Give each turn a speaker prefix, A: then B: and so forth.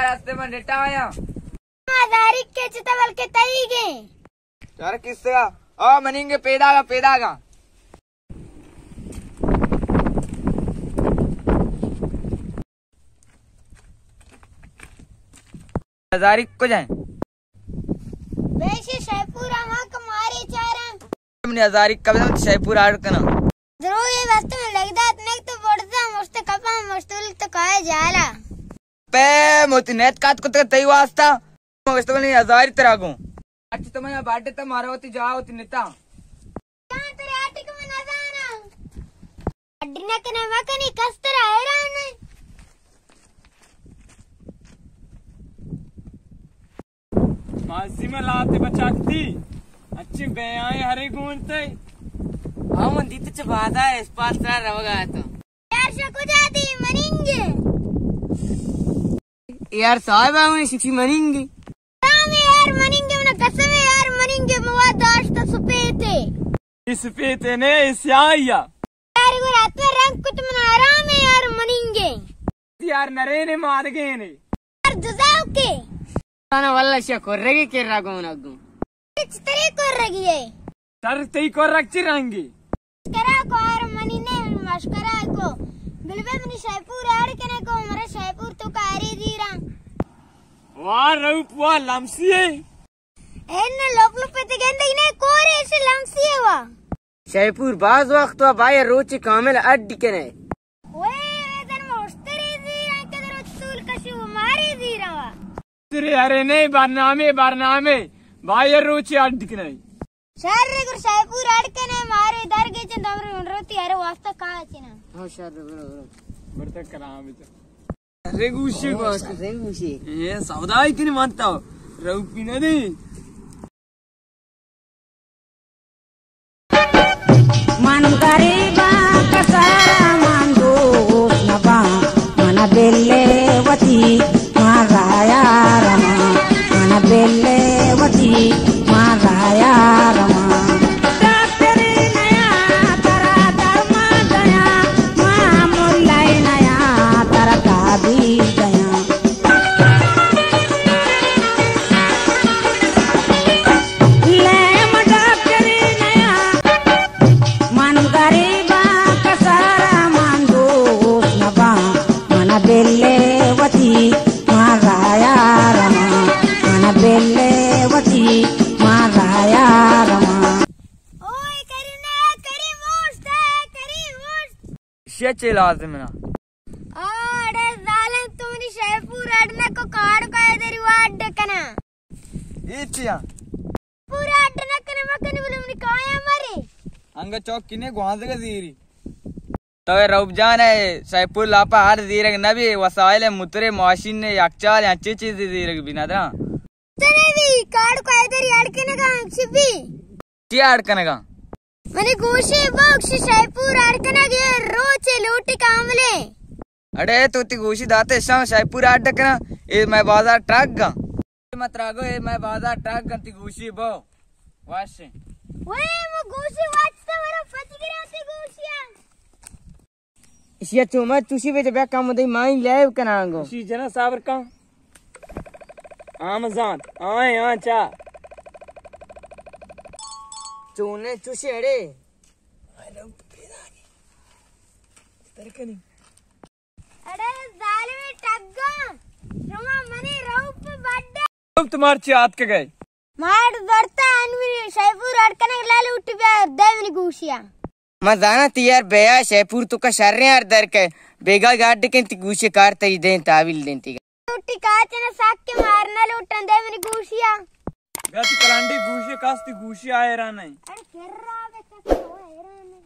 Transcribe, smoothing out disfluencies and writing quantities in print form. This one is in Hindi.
A: रास्ते में डेटा आया
B: के चितवल के तई गए
A: यार किससे ओ मनींगे पेदागा हजारी को जाए
B: वैसे शाहपुर वहां कमारे चारा
A: हमने हजारी कब शाहपुर आड़ करना
B: जरूर ये वास्तव में लगदा नहीं तो बढ़ता मस्त कपा मस्तूल तो कहे जाला
A: पे मोती नेत काट को तो तई वास्ता वास्तव में हजारी तरह को अच्छा तो मैं बाटे तो मारा होती जा होती नेता
B: कहां तेरे आटे को ना जाना अड्डीना के ना मकनी कस्तर हैरान है
C: मासी में लाते बचाती अच्छे बेआए हरे गुणते
D: हम दीत च बाधा है स्पास रा रवगा तो
B: यार शकु जाती मनिंगे
D: यार साहब हम शिक्षी मनिंगे
B: काम यार मनिंगे ना कसम यार मनिंगे मवा दाश तो सुपेते
C: इस पेते ने स्याया
B: यार वो रात में रंग कुछ मना आराम है यार मनिंगे
C: यार नरे ने मार गए ने
B: यार जुजाव के
D: ताना वल्ला शे कोर्रेगे के रागो नगु
B: चितरे को रगी है
C: सर तई को रख चिरांगे
B: करा को यार मनी ने मस्करा को बिलबे मनी शाहपुर आड़ के ने को हमारा शाहपुर तो कारी दीरा
C: वाह रूप वाह लमसी है
B: एन लोपलो पे ते गेंदे ने कोरे से लमसी है वा
D: शाहपुर बाज वक्त वा भाई रोची कामिल अड्डी के ने
B: ओए रेदन मोस्तरी दीरा के दरो चूल कशु मारी दीरा वा
C: तेरे अरे नहीं बारनामे भाई रोची अड्डी के नहीं
B: सर रे गुर शाहपुर आड़ के ने मारे दर के चंद हमरे उनरोती अरे वास्ता का चिना
D: हां शाद बरो
C: बरता कलाम बिचा रेगुशी बात
D: रेगुशी
C: ये सौदाई की नहीं मानता रूपी नदी
E: मन गरीबा कसारा मन दोष नबा मन बेले वती माराया रमा मन बेले वती माराया रमा डॉक्टरी नया तरा धर्मा गया मामुल्लाई नया तरा काबी गया लेम डॉक्टरी नया मन गरीबा कसारा मन दोष नबा मन बेले वती माराया रमा मन बेले वती माराया रमा
B: ओए करी मोस्ट
A: शेचे लाज़िम ना
B: आड़े जालन तुमनी शाहपुर आड़ना को काड़ का इधर वाड कना
A: इचिया
B: पूरा आड़ना कने मकने बोले मनी काया मारे
A: अंग चौक किने गुआंज का दीरी तो रऊब जान है शाहपुर लापा हर दीरग नबी वसाइल मुतरे मशीन ने यकचाल अच्छी चीज दीरग बिना दा
B: तने भी काड़ का इधर यार के ना छिपी
A: क्या अड़कनेगा
B: मने गोशे बॉक्स शाहपुर आड़कना के रोचे लूटी कामले
A: अरे तू ती गोशी दाते शाम शाहपुर अड़कना ए मैं बाजार ट्रक गा मत रागो ए मैं बाजार ट्रक गा ती गोशी बो वाशे
B: ओए वो गोशे वाचता मेरा फट गिरा से गोशिया
D: इसिया चोमा तुसी बेच बे काम दई माई ले कनांगो
C: शी जना साबर का आमजान आए चा
D: चोने चुशी अड़े
B: अरे जालिम टग्गा रमा मने रूप बड्डा
C: अब तुम्हार चात के गए
B: मार बढ़ता अनवी शाहपुर आड़कना लाले उठ गया देवनी गोशिया
D: मजाना तियार बेया शाहपुर तो का शर्रे यार दर के बेगा गाड के ती गुशे कार तई दें ताविल देंती
B: उठी काचना साक के मारना लूटन देवनी गोशिया
C: गति कलांडी गूशी कास्ती गूशी आए रहा नहीं
B: अरे केर्रा बे कस हैरान